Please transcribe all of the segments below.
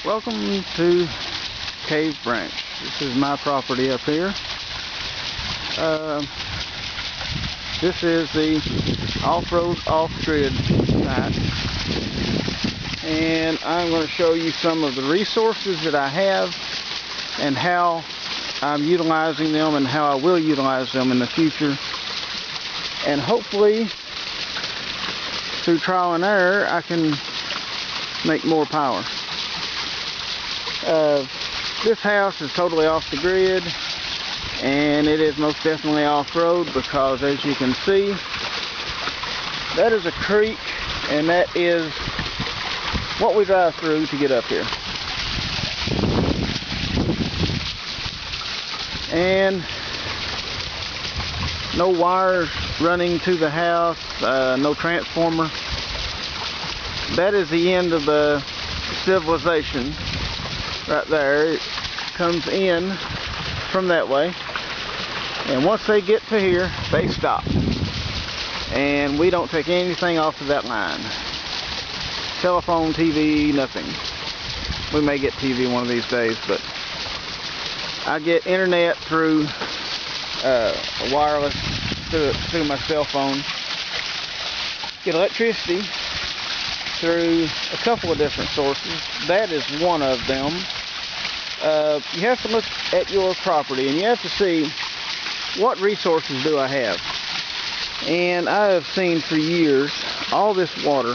Welcome to Cave Branch. This is my property up here. This is the off-road, off-grid site, and I'm going to show you some of the resources that I have and how I'm utilizing them and how I will utilize them in the future, and hopefully through trial and error I can make more power. This house is totally off the grid, and it is most definitely off-road because, as you can see, that is a creek, and that is what we drive through to get up here. And no wires running to the house, no transformer. That is the end of the civilization right there. It comes in from that way, and once they get to here, they stop, and we don't take anything off of that line. Telephone, TV, nothing. We may get TV one of these days, but I get internet through wireless through my cell phone. Get electricity through a couple of different sources. That is one of them. You have to look at your property and you have to see, what resources do I have? And I have seen for years all this water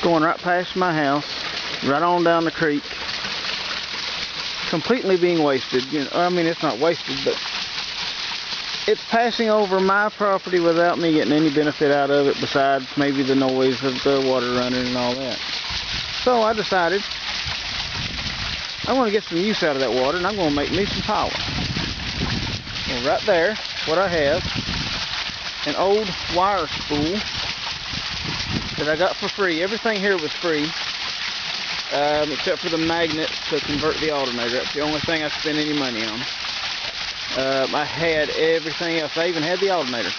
going right past my house, right on down the creek, completely being wasted. You know, I mean, it's not wasted, but it's passing over my property without me getting any benefit out of it, besides maybe the noise of the water running and all that. So I decided I want to get some use out of that water, and I'm going to make me some power. Well, right there, what I have, an old wire spool that I got for free. Everything here was free, except for the magnet to convert the alternator. That's the only thing I spent any money on. I had everything else. I even had the alternator.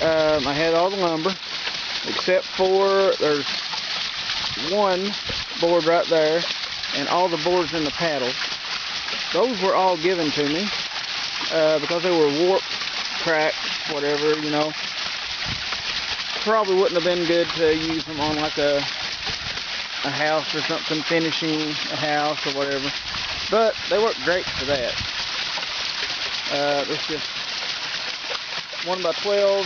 I had all the lumber, except for there's one board right there, and all the boards in the paddles. Those were all given to me because they were warped, cracked, whatever, you know. Probably wouldn't have been good to use them on like a house or something, finishing a house or whatever. But they work great for that. It's just 1x12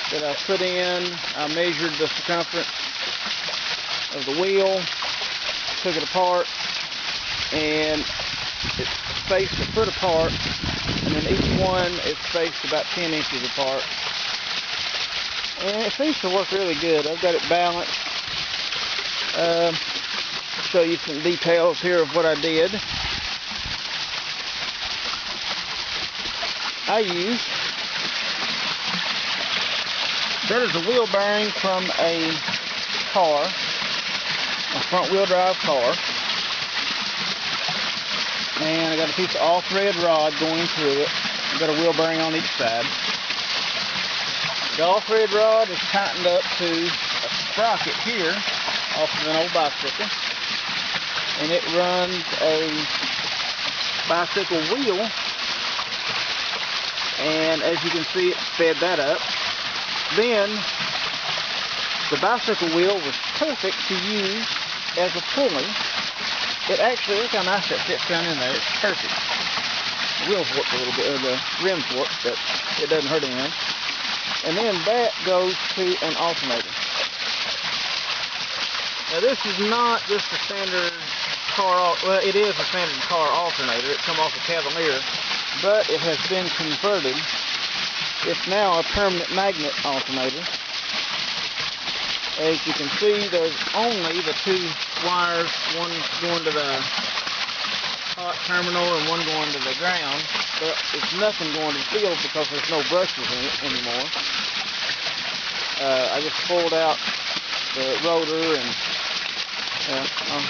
that I put in. I measured the circumference of the wheel, took it apart, and it's spaced a foot apart, and then each one is spaced about 10 inches apart. And it seems to work really good. I've got it balanced. Show you some details here of what I did. I used, that is a wheel bearing from a car, a front wheel drive car, and I got a piece of off-thread rod going through it. I've got a wheel bearing on each side. The off-thread rod is tightened up to a sprocket here off of an old bicycle, and it runs a bicycle wheel. And as you can see, it sped that up. Then the bicycle wheel was perfect to use as a pulley. It actually, look how nice that fits down in there. It's perfect. The wheel's warped a little bit, or the rim's warped, but it doesn't hurt anything. And then that goes to an alternator. Now this is not just a standard car, well, it is a standard car alternator. It comes off a Cavalier, but it has been converted. It's now a permanent magnet alternator. As you can see, there's only the two wires, one going to the hot terminal and one going to the ground, but it's nothing going to the field because there's no brushes in it anymore. I just pulled out the rotor, and I'll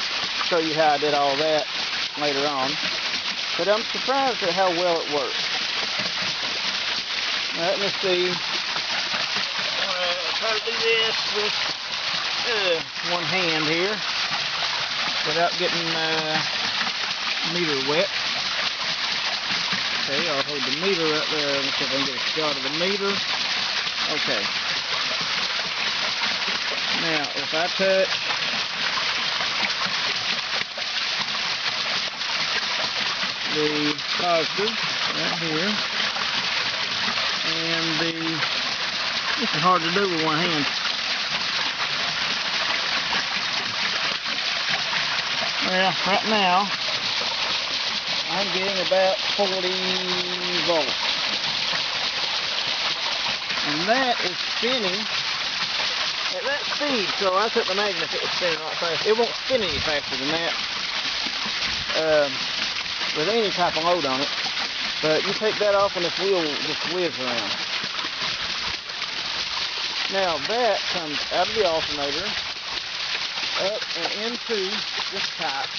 show you how I did all that later on. But I'm surprised at how well it works. Let me see. Try to do this with one hand here. without getting meter wet. Okay, I'll hold the meter right there. Let's see if I can get a shot of the meter. Okay. Now, if I touch the positive right here, and this is hard to do with one hand. Well, right now, I'm getting about 40 volts. And that is spinning at that speed, so I couldn't imagine if it was spinning a lot faster. It won't spin any faster than that with any type of load on it. But you take that off and this wheel just whizzes around. Now that comes out of the alternator, up and into this pipe.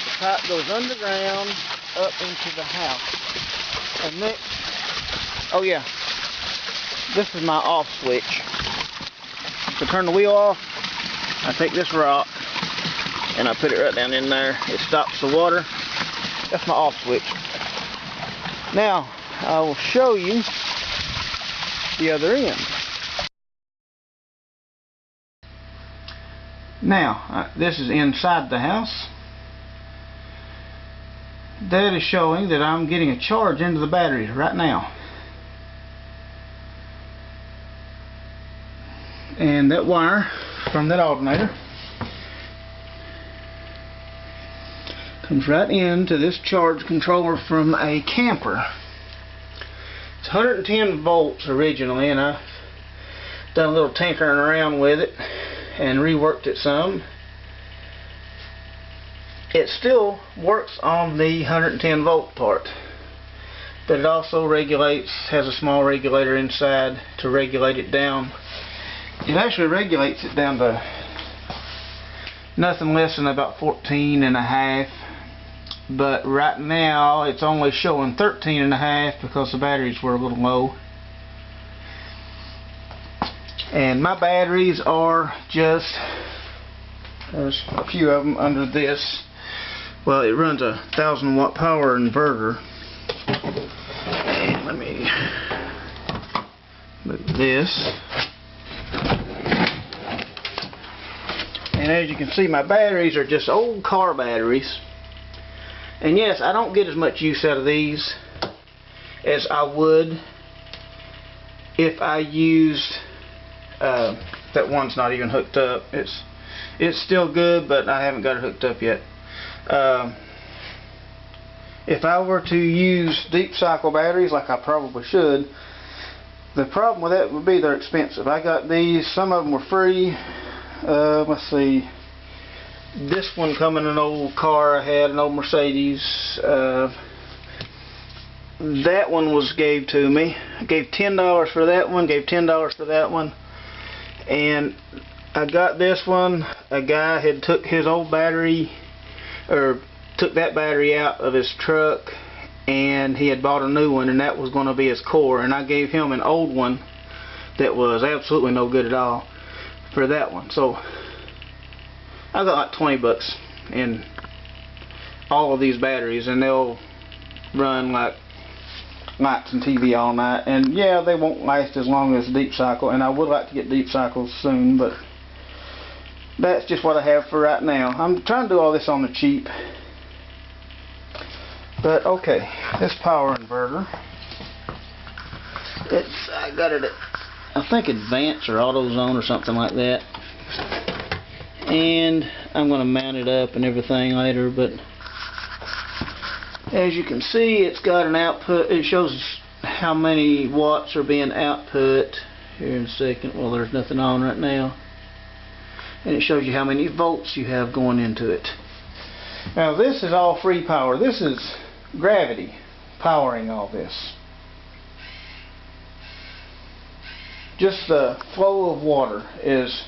The pipe goes underground, up into the house. And next, oh yeah, this is my off switch. To turn the wheel off, I take this rock and I put it right down in there. It stops the water. That's my off switch. Now, I will show you the other end. Now, this is inside the house. That is showing that I'm getting a charge into the batteries right now. And that wire from that alternator comes right into this charge controller from a camper. It's 110 volts originally, and I've done a little tinkering around with it and reworked it some. It still works on the 110 volt part, but it also regulates, has a small regulator inside to regulate it down. It actually regulates it down to nothing less than about 14.5, but right now it's only showing 13.5 because the batteries were a little low. And my batteries are just, there's a few of them under this. Well, it runs a 1,000 watt power inverter. And let me move this. And as you can see, my batteries are just old car batteries. And yes, I don't get as much use out of these as I would if I used that one's not even hooked up. It's still good, but I haven't got it hooked up yet. If I were to use deep cycle batteries, like I probably should, the problem with that would be they're expensive. I got these, some of them were free. Let's see, this one come in an old car I had, an old Mercedes. That one was gave to me. I gave $10 for that one, gave $10 for that one. And I got this one. A guy had took his old battery, or took that battery out of his truck, and he had bought a new one, and that was going to be his core. And I gave him an old one that was absolutely no good at all for that one. So I got like 20 bucks in all of these batteries, and they'll run like lights and TV all night. And yeah, they won't last as long as deep cycle, and I would like to get deep cycles soon, but that's just what I have for right now. I'm trying to do all this on the cheap. But okay, this power inverter, I got it at, I think, Advanced or AutoZone or something like that. And I'm going to mount it up and everything later, but as you can see, it's got an output. It shows how many watts are being output here in a second. Well, there's nothing on right now. And it shows you how many volts you have going into it. Now this is all free power. This is gravity powering all this. Just the flow of water is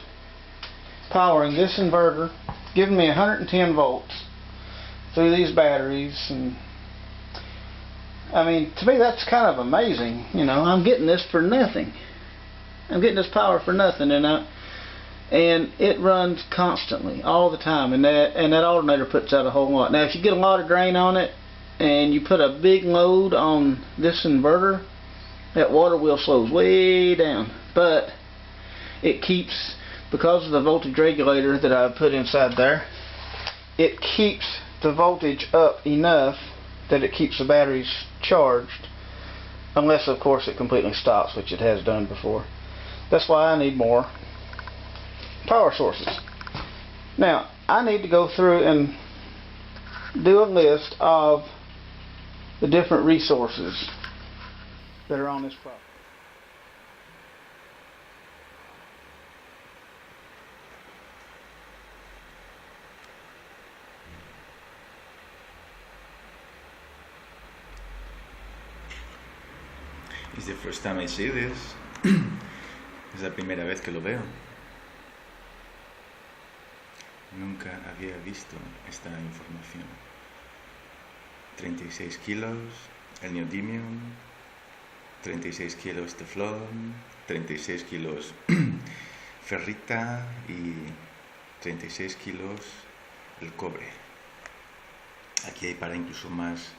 powering this inverter, giving me 110 volts through these batteries. And I mean, to me that's kind of amazing. You know, I'm getting this for nothing. I'm getting this power for nothing, and and it runs constantly all the time, and that alternator puts out a whole lot. Now if you get a lot of drain on it and you put a big load on this inverter, that water wheel slows way down, but it keeps, because of the voltage regulator that I put inside there, it keeps the voltage up enough that it keeps the batteries charged, unless of course it completely stops, which it has done before. That's why I need more power sources. Now I need to go through and do a list of the different resources that are on this property. It's the first time I see this. Es la primera vez que lo veo. Nunca había visto esta información. 36 kilos el neodymium, 36 kilos teflón, 36 kilos ferrita y 36 kilos el cobre. Aquí hay para incluso más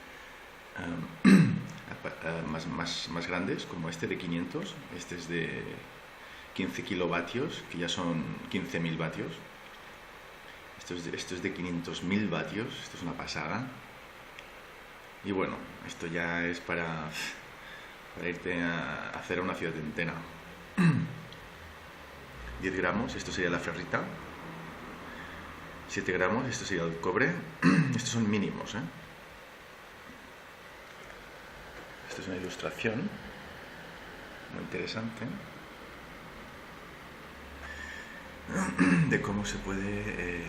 más grandes, como este de 500. Este es de 15 kilovatios, que ya son 15.000 vatios. Esto es de 500.000 vatios. Esto es una pasada. Y bueno, esto ya es para irte a hacer una ciudad entera. 10 gramos, esto sería la ferrita. 7 gramos, esto sería el cobre. Estos son mínimos, ¿eh? Esta es una ilustración muy interesante de cómo se puede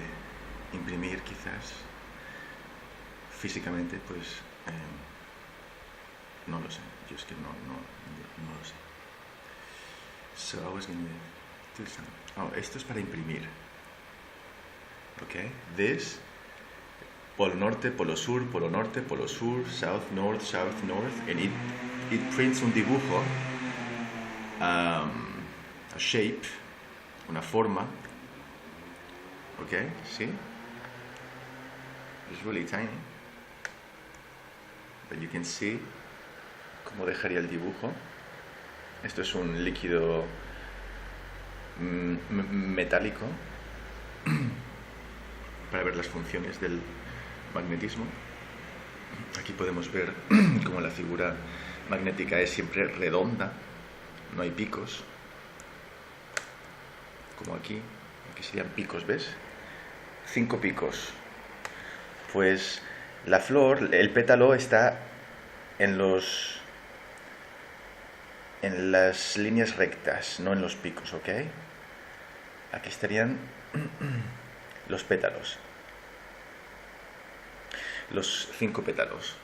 imprimir quizás físicamente, pues no lo sé, yo es que no lo sé. So I was going to do something. Oh, esto es para imprimir. Okay, this, polo norte, polo sur, polo norte, polo sur, south, north, and it prints un dibujo, a shape, una forma. Okay, see? It's really tiny, but you can see cómo dejaría el dibujo. Esto es un líquido metálico para ver las funciones del magnetismo. Aquí podemos ver cómo la figura magnética es siempre redonda, no hay picos, como aquí serían picos, ¿ves? 5 picos. Pues la flor, el pétalo está en las líneas rectas, no en los picos, ¿ok? Aquí estarían los pétalos, los 5 pétalos.